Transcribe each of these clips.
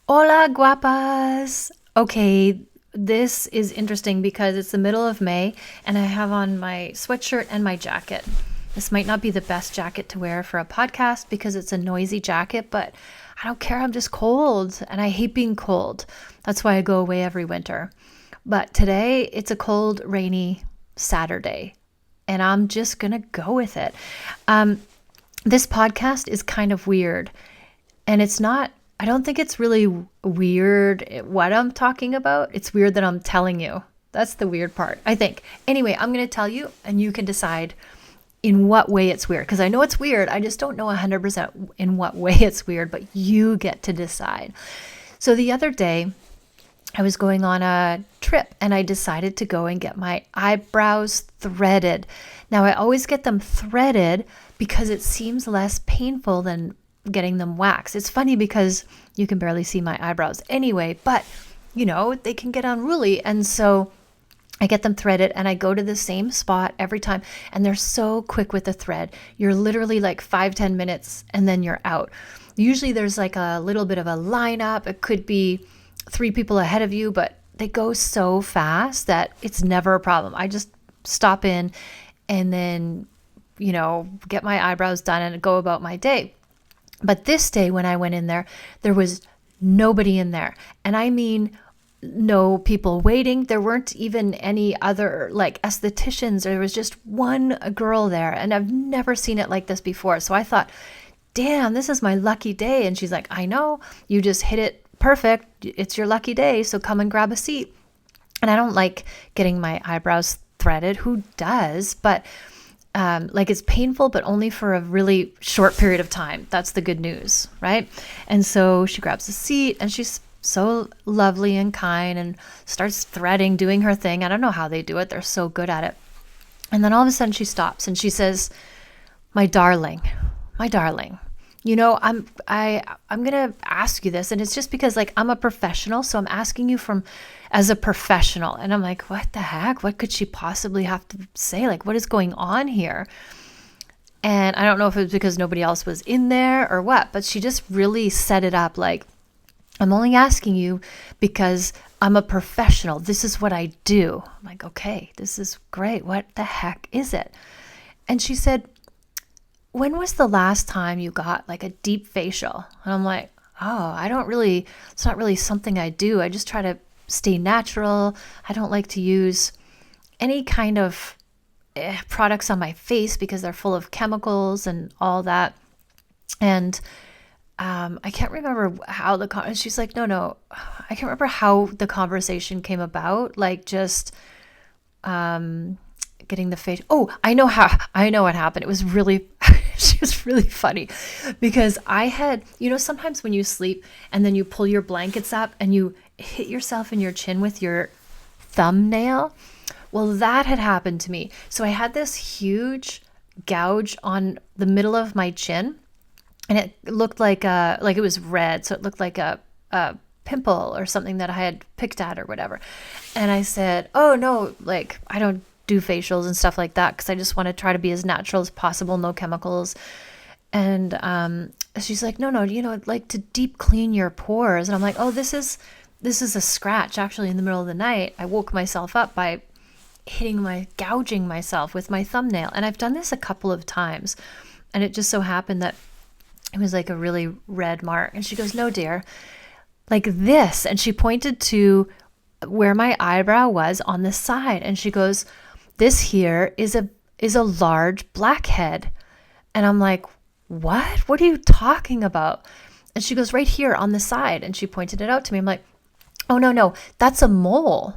Hola, guapas. Okay, this is interesting because it's the middle of May and I have on my sweatshirt and my jacket. This might not be the best jacket to wear for a podcast because it's a noisy jacket, but I don't care. I'm just cold and I hate being cold. That's why I go away every winter. But today it's a cold, rainy Saturday and I'm just going to go with it. Um, this podcast is kind of weird. And it's not, I don't think it's really weird what I'm talking about. It's weird that I'm telling you. That's the weird part, I think. Anyway, I'm going to tell you and you can decide in what way it's weird. Because I know it's weird. I just don't know 100% in what way it's weird, but you get to decide. So the other day, I was going on a trip and I decided to go and get my eyebrows threaded. Now, I always get them threaded because it seems less painful than getting them waxed. It's funny because you can barely see my eyebrows anyway, but they can get unruly. And so I get them threaded and I go to the same spot every time. And they're so quick with the thread. You're literally like 5-10 minutes and then you're out. Usually there's like a little bit of a lineup. It could be 3 people ahead of you, but they go so fast that it's never a problem. I just stop in and then, get my eyebrows done and go about my day. But this day when I went in there, there was nobody in there. And I mean, no people waiting. There weren't even any other like estheticians. There was just one girl there. And I've never seen it like this before. So I thought, damn, this is my lucky day. And she's like, I know, you just hit it perfect. It's your lucky day. So come and grab a seat. And I don't like getting my eyebrows threaded. Who does? But like it's painful, but only for a really short period of time. That's the good news, right? And so she grabs a seat and she's so lovely and kind and starts threading, doing her thing. I don't know how they do it. They're so good at it. And then all of a sudden she stops and she says, my darling, my darling, I'm gonna ask you this, and it's just because like I'm a professional, so I'm asking you from as a professional. And I'm like, what the heck? What could she possibly have to say? Like, what is going on here? And I don't know if it was because nobody else was in there or what, but she just really set it up like, I'm only asking you because I'm a professional. This is what I do. I'm like, okay, this is great. What the heck is it? And she said, when was the last time you got like a deep facial? And I'm like, oh, it's not really something I do. I just try to stay natural. I don't like to use any kind of products on my face because they're full of chemicals and all that. And I can't remember how she's like, no, I can't remember how the conversation came about. Like just, getting the face. Oh, I know what happened. It was really, she was really funny because I had, sometimes when you sleep and then you pull your blankets up and you hit yourself in your chin with your thumbnail. Well, that had happened to me. So I had this huge gouge on the middle of my chin and it looked like it was red. So it looked like a pimple or something that I had picked at or whatever. And I said, oh no, like I don't do facials and stuff like that because I just want to try to be as natural as possible, no chemicals. And she's like, no, I'd like to deep clean your pores. And I'm like, oh, this is a scratch actually in the middle of the night. I woke myself up by gouging myself with my thumbnail. And I've done this a couple of times. And it just so happened that it was like a really red mark. And she goes, no, dear, like this. And she pointed to where my eyebrow was on the side. And she goes, this here is a large blackhead. And I'm like, what? What are you talking about? And she goes, right here on the side. And she pointed it out to me. I'm like, oh, no, that's a mole.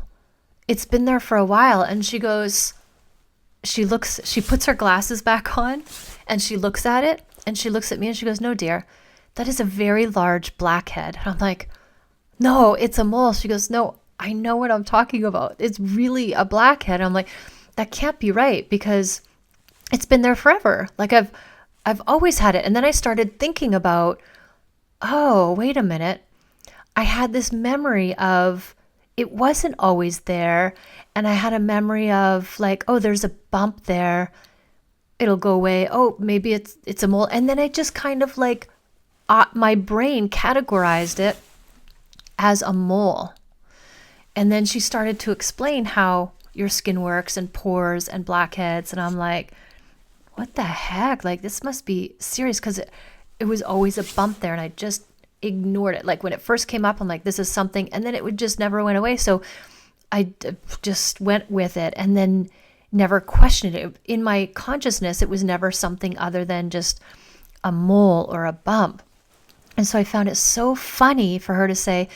It's been there for a while. And she goes, she puts her glasses back on and she looks at it and she looks at me and she goes, no, dear, that is a very large blackhead. And I'm like, no, it's a mole. She goes, no, I know what I'm talking about. It's really a blackhead. I'm like, that can't be right because it's been there forever. Like I've always had it. And then I started thinking about, oh, wait a minute. I had this memory of it wasn't always there. And I had a memory of like, oh, there's a bump there. It'll go away. Oh, maybe it's a mole. And then I just kind of like, my brain categorized it as a mole. And then she started to explain how your skin works and pores and blackheads. And I'm like, what the heck? Like, this must be serious, because it was always a bump there and I just ignored it. Like when it first came up, I'm like, this is something. And then it would just never went away. So I just went with it and then never questioned it. In my consciousness, it was never something other than just a mole or a bump. And so I found it so funny for her to say,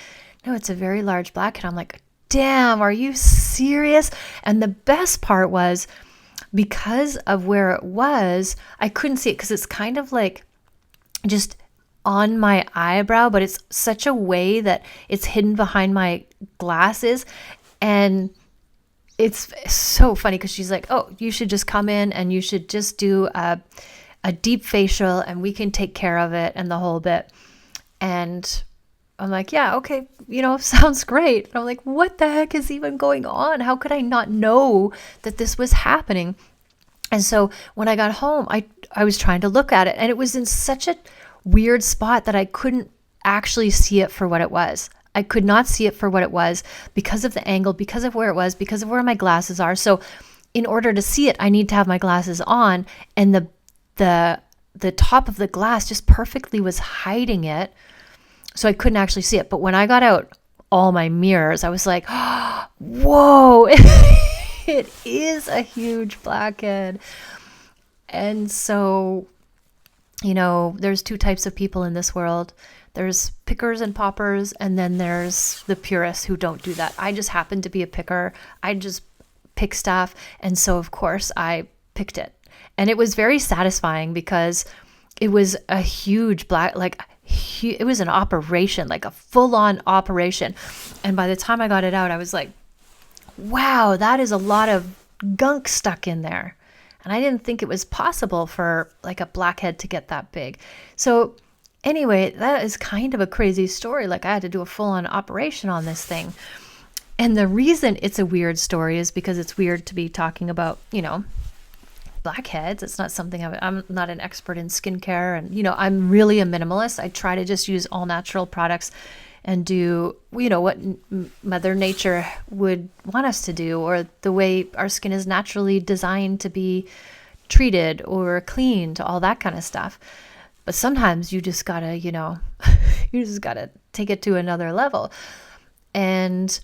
no, it's a very large blackhead. I'm like, damn, are you serious? And the best part was, because of where it was, I couldn't see it because it's kind of like just on my eyebrow, but it's such a way that it's hidden behind my glasses. And it's so funny because she's like, oh, you should just come in and you should just do a deep facial and we can take care of it and the whole bit. And I'm like, yeah, okay, sounds great. And I'm like, what the heck is even going on? How could I not know that this was happening? And so when I got home, I was trying to look at it and it was in such a weird spot that I couldn't actually see it for what it was. I could not see it for what it was because of the angle, because of where it was, because of where my glasses are. So in order to see it, I need to have my glasses on, and the top of the glass just perfectly was hiding it. So I couldn't actually see it. But when I got out all my mirrors, I was like, oh, whoa, it is a huge blackhead. And so, there's two types of people in this world. There's pickers and poppers, and then there's the purists who don't do that. I just happen to be a picker. I just pick stuff. And so, of course, I picked it. And it was very satisfying because it was a huge it was an operation, like a full-on operation. And by the time I got it out, I was like, wow, that is a lot of gunk stuck in there. And I didn't think it was possible for like a blackhead to get that big. So anyway, that is kind of a crazy story. Like I had to do a full-on operation on this thing. And the reason it's a weird story is because it's weird to be talking about, blackheads. It's not something I'm not an expert in skincare. And, I'm really a minimalist. I try to just use all natural products and do, what Mother Nature would want us to do, or the way our skin is naturally designed to be treated or cleaned, all that kind of stuff. But sometimes you just gotta, you just gotta take it to another level. And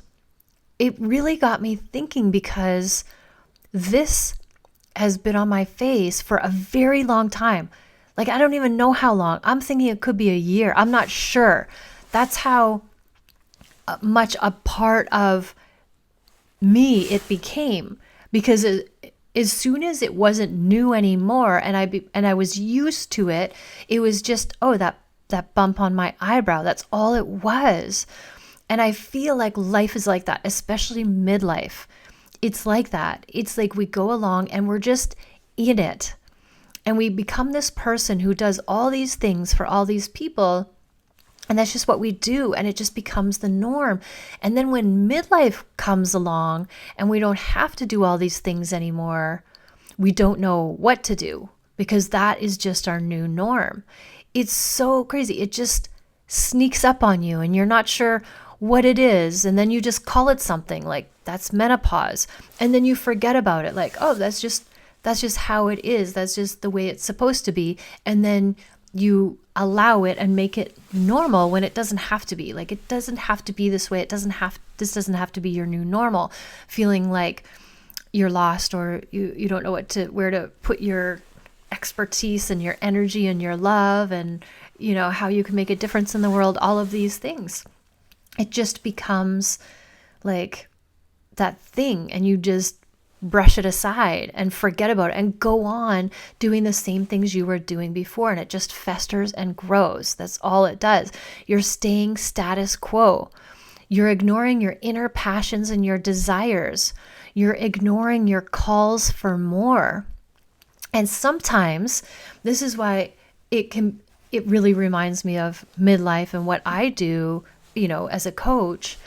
it really got me thinking, because this has been on my face for a very long time. Like, I don't even know how long. I'm thinking it could be a year. I'm not sure. That's how much a part of me it became, because as soon as it wasn't new anymore and I was used to it, it was just, oh, that bump on my eyebrow. That's all it was. And I feel like life is like that, especially midlife. It's like that. It's like we go along and we're just in it. And we become this person who does all these things for all these people. And that's just what we do. And it just becomes the norm. And then when midlife comes along and we don't have to do all these things anymore, we don't know what to do, because that is just our new norm. It's so crazy. It just sneaks up on you and you're not sure what it is. And then you just call it something like, that's menopause. And then you forget about it. Like, oh, that's just how it is. That's just the way it's supposed to be. And then you allow it and make it normal when it doesn't have to be. Like, it doesn't have to be this way. This doesn't have to be your new normal. Feeling like you're lost, or you don't know where to put your expertise and your energy and your love, and how you can make a difference in the world, all of these things. It just becomes like that thing, and you just brush it aside and forget about it and go on doing the same things you were doing before, and it just festers and grows. That's all it does. You're staying status quo. You're ignoring your inner passions and your desires. You're ignoring your calls for more. And sometimes this is why it really reminds me of midlife and what I do, as a coach,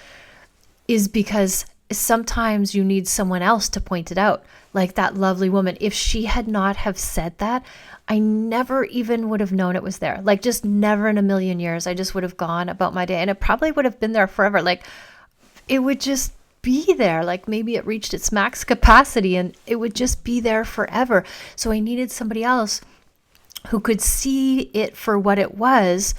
is because sometimes you need someone else to point it out, like that lovely woman. If she had not have said that, I never even would have known it was there. Like, just never in a million years. I just would have gone about my day, and it probably would have been there forever. Like, it would just be there. Like, maybe it reached its max capacity and it would just be there forever. So I needed somebody else who could see it for what it was,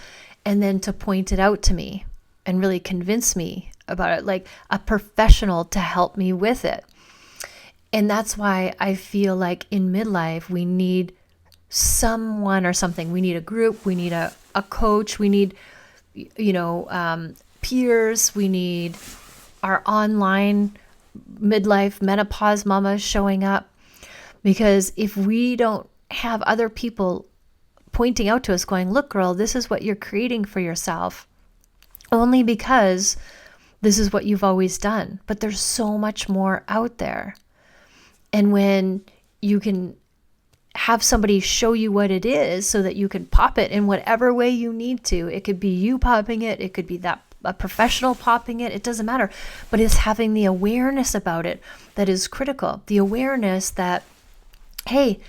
and then to point it out to me and really convince me about it, like a professional to help me with it. And that's why I feel like in midlife, we need someone or something. We need a group, we need a coach, we need, peers, we need our online midlife menopause mamas showing up. Because if we don't have other people pointing out to us going, look, girl, this is what you're creating for yourself, only because this is what you've always done. But there's so much more out there. And when you can have somebody show you what it is so that you can pop it in whatever way you need to, it could be you popping it, it could be that a professional popping it, it doesn't matter. But it's having the awareness about it that is critical. The awareness that, hey,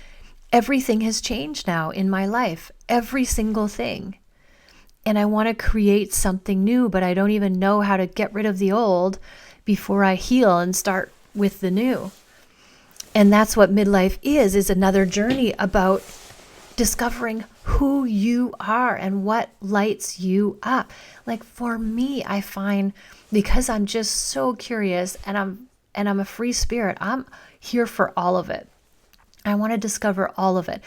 everything has changed now in my life, every single thing. And I want to create something new, but I don't even know how to get rid of the old before I heal and start with the new. And that's what midlife is another journey about discovering who you are and what lights you up. Like, for me, I find, because I'm just so curious and I'm a free spirit, I'm here for all of it. I want to discover all of it.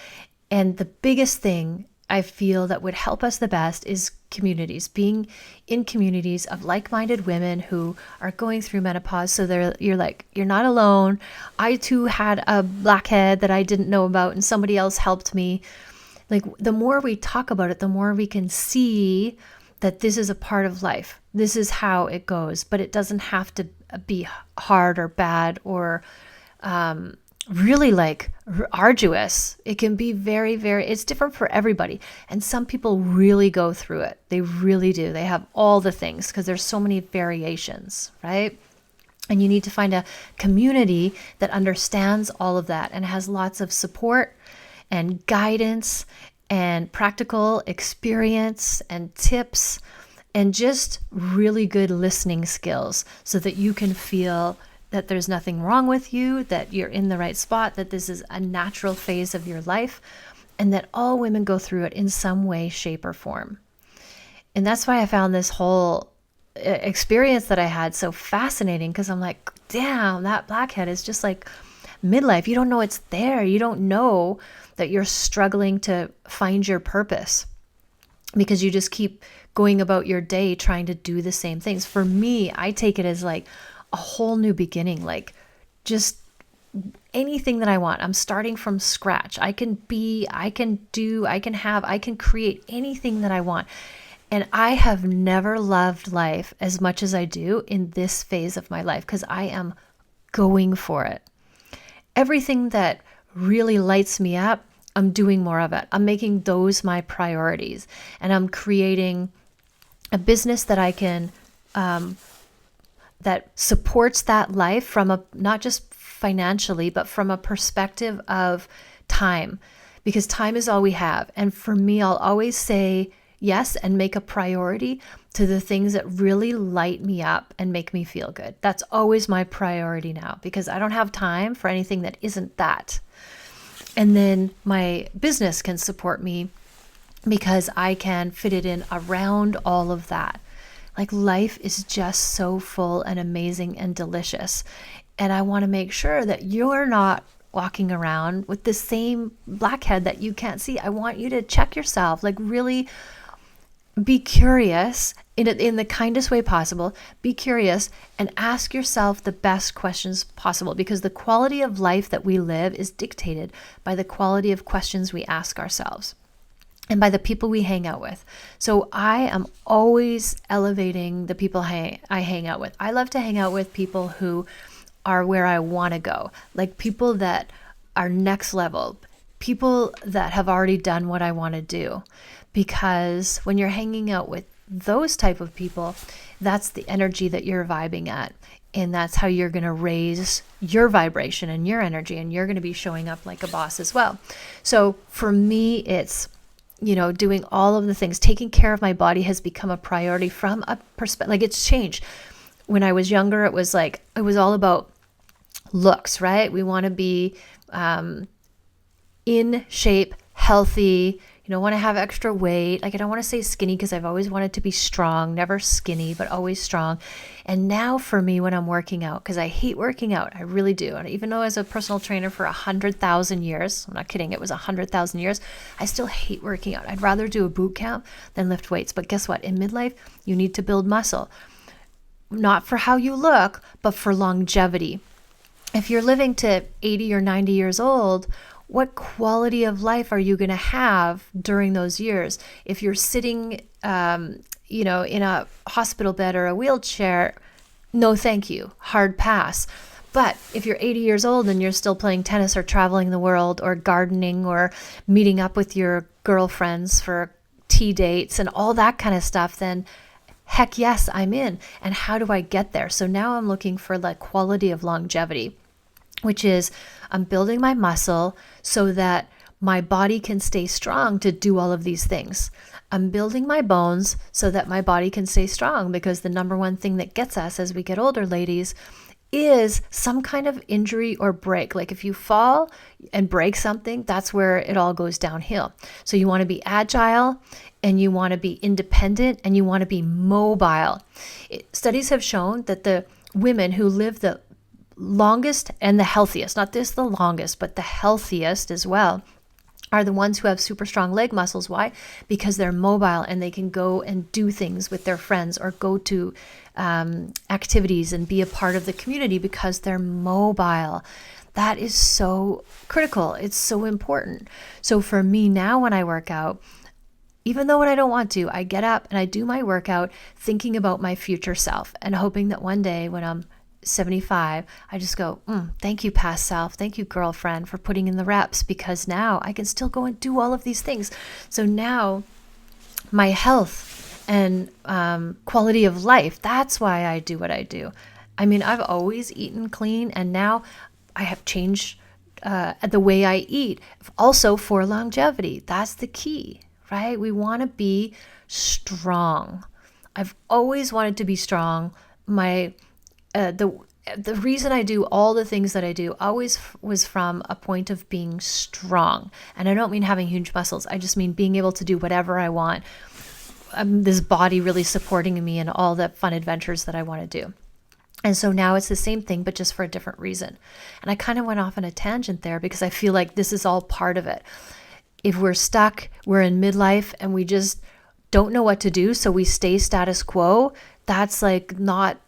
And the biggest thing I feel that would help us the best is communities, being in communities of like-minded women who are going through menopause. So you're not alone. I too had a blackhead that I didn't know about, and somebody else helped me. Like, the more we talk about it, the more we can see that this is a part of life. This is how it goes, but it doesn't have to be hard or bad or really like arduous. It can be very, very, it's different for everybody. And some people really go through it. They really do. They have all the things because there's so many variations, right? And you need to find a community that understands all of that and has lots of support and guidance and practical experience and tips and just really good listening skills so that you can feel that there's nothing wrong with you, that you're in the right spot, that this is a natural phase of your life, and that all women go through it in some way, shape, or form. And that's why I found this whole experience that I had so fascinating, because I'm like, damn, that blackhead is just like midlife. You don't know it's there. You don't know that you're struggling to find your purpose because you just keep going about your day trying to do the same things. For me, I take it as like a whole new beginning, like just anything that I want. I'm starting from scratch. I can be, I can do, I can have, I can create anything that I want. And I have never loved life as much as I do in this phase of my life because I am going for it. Everything that really lights me up, I'm doing more of it. I'm making those my priorities. And I'm creating a business that I can, that supports that life from a, not just financially, but from a perspective of time, because time is all we have. And for me, I'll always say yes and make a priority to the things that really light me up and make me feel good. That's always my priority now because I don't have time for anything that isn't that. And then my business can support me because I can fit it in around all of that. Like, life is just so full and amazing and delicious. And I want to make sure that you're not walking around with the same blackhead that you can't see. I want you to check yourself, like really be curious in the kindest way possible. Be curious and ask yourself the best questions possible, because the quality of life that we live is dictated by the quality of questions we ask ourselves and by the people we hang out with. So I am always elevating the people I hang out with. I love to hang out with people who are where I want to go, like people that are next level, people that have already done what I want to do. Because when you're hanging out with those type of people, that's the energy that you're vibing at. And that's how you're going to raise your vibration and your energy, and you're going to be showing up like a boss as well. So for me, it's, doing all of the things. Taking care of my body has become a priority from a perspective, like it's changed. When I was younger, it was all about looks, right? We want to be in shape, healthy. You don't want to have extra weight. Like, I don't want to say skinny because I've always wanted to be strong, never skinny, but always strong. And now for me, when I'm working out, because I hate working out, I really do. And even though as a personal trainer for 100,000 years, I'm not kidding, it was 100,000 years, I still hate working out. I'd rather do a boot camp than lift weights. But guess what? In midlife, you need to build muscle. Not for how you look, but for longevity. If you're living to 80 or 90 years old, what quality of life are you going to have during those years? If you're sitting, in a hospital bed or a wheelchair, no thank you, hard pass. But if you're 80 years old and you're still playing tennis or traveling the world or gardening or meeting up with your girlfriends for tea dates and all that kind of stuff, then heck yes, I'm in. And how do I get there? So now I'm looking for the quality of longevity, which is I'm building my muscle so that my body can stay strong to do all of these things. I'm building my bones so that my body can stay strong, because the number one thing that gets us as we get older, ladies, is some kind of injury or break. Like if you fall and break something, that's where it all goes downhill. So you want to be agile, and you want to be independent, and you want to be mobile. Studies have shown that the women who live the longest and the healthiest, not just the longest, but the healthiest as well, are the ones who have super strong leg muscles. Why? Because they're mobile and they can go and do things with their friends or go to activities and be a part of the community because they're mobile. That is so critical. It's so important. So for me now, when I work out, even though when I don't want to, I get up and I do my workout thinking about my future self and hoping that one day when I'm 75, I just go, thank you, past self. Thank you, girlfriend, for putting in the reps, because now I can still go and do all of these things. So now my health and quality of life, that's why I do what I do. I mean, I've always eaten clean, and now I have changed the way I eat, also for longevity. That's the key, right? We want to be strong. I've always wanted to be strong. The reason I do all the things that I do always was from a point of being strong. And I don't mean having huge muscles. I just mean being able to do whatever I want. This body really supporting me in all the fun adventures that I want to do. And so now it's the same thing, but just for a different reason. And I kind of went off on a tangent there because I feel like this is all part of it. If we're stuck, we're in midlife and we just don't know what to do, so we stay status quo, that's like not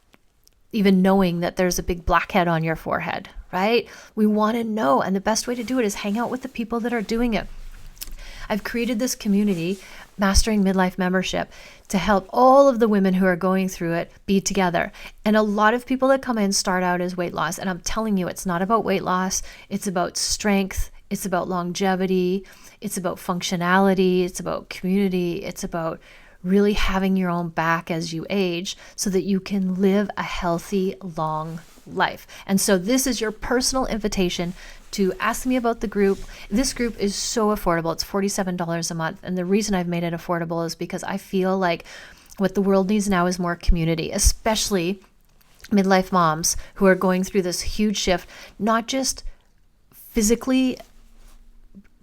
even knowing that there's a big blackhead on your forehead, right? We want to know. And the best way to do it is hang out with the people that are doing it. I've created this community, Mastering Midlife Membership, to help all of the women who are going through it be together. And a lot of people that come in start out as weight loss. And I'm telling you, it's not about weight loss. It's about strength. It's about longevity. It's about functionality. It's about community. It's about really having your own back as you age so that you can live a healthy, long life. And so this is your personal invitation to ask me about the group. This group is so affordable. It's $47 a month. And the reason I've made it affordable is because I feel like what the world needs now is more community, especially midlife moms who are going through this huge shift, not just physically,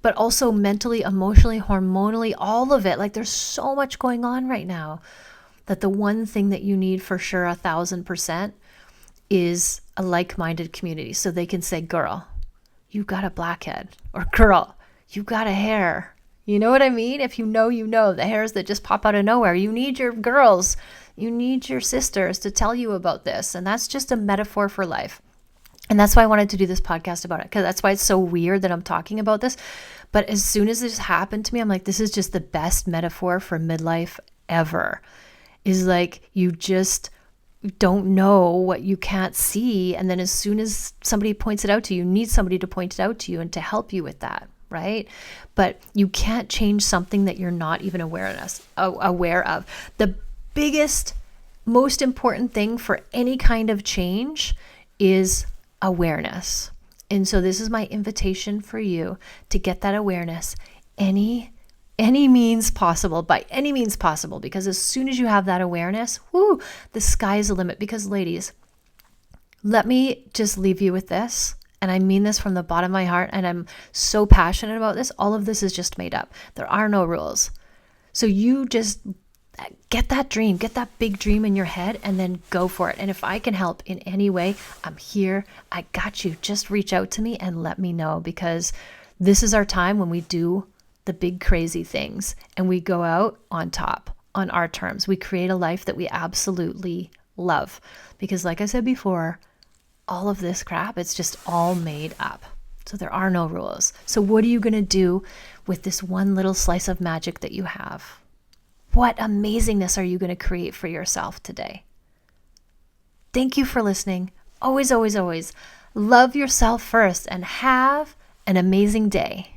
but also mentally, emotionally, hormonally, all of it. Like there's so much going on right now that the one thing that you need for sure 1,000% is a like-minded community. So they can say, girl, you got a blackhead, or girl, you got a hair. You know what I mean? If you know, the hairs that just pop out of nowhere. You need your girls, you need your sisters to tell you about this. And that's just a metaphor for life. And that's why I wanted to do this podcast about it, because that's why it's so weird that I'm talking about this. But as soon as this happened to me, I'm like, this is just the best metaphor for midlife ever. Is like, you just don't know what you can't see. And then as soon as somebody points it out to you, you need somebody to point it out to you and to help you with that, right? But you can't change something that you're not even aware of. The biggest, most important thing for any kind of change is awareness. And so this is my invitation for you to get that awareness any means possible, by any means possible, because as soon as you have that awareness, the sky's the limit. Because ladies, let me just leave you with this. And I mean this from the bottom of my heart. And I'm so passionate about this. All of this is just made up. There are no rules. So you just get that dream, get that big dream in your head, and then go for it. And if I can help in any way, I'm here. I got you. Just reach out to me and let me know, because this is our time when we do the big crazy things and we go out on top on our terms. We create a life that we absolutely love. Because like I said before, all of this crap, it's just all made up. So there are no rules. So what are you going to do with this one little slice of magic that you have? What amazingness are you going to create for yourself today? Thank you for listening. Always, always, always love yourself first and have an amazing day.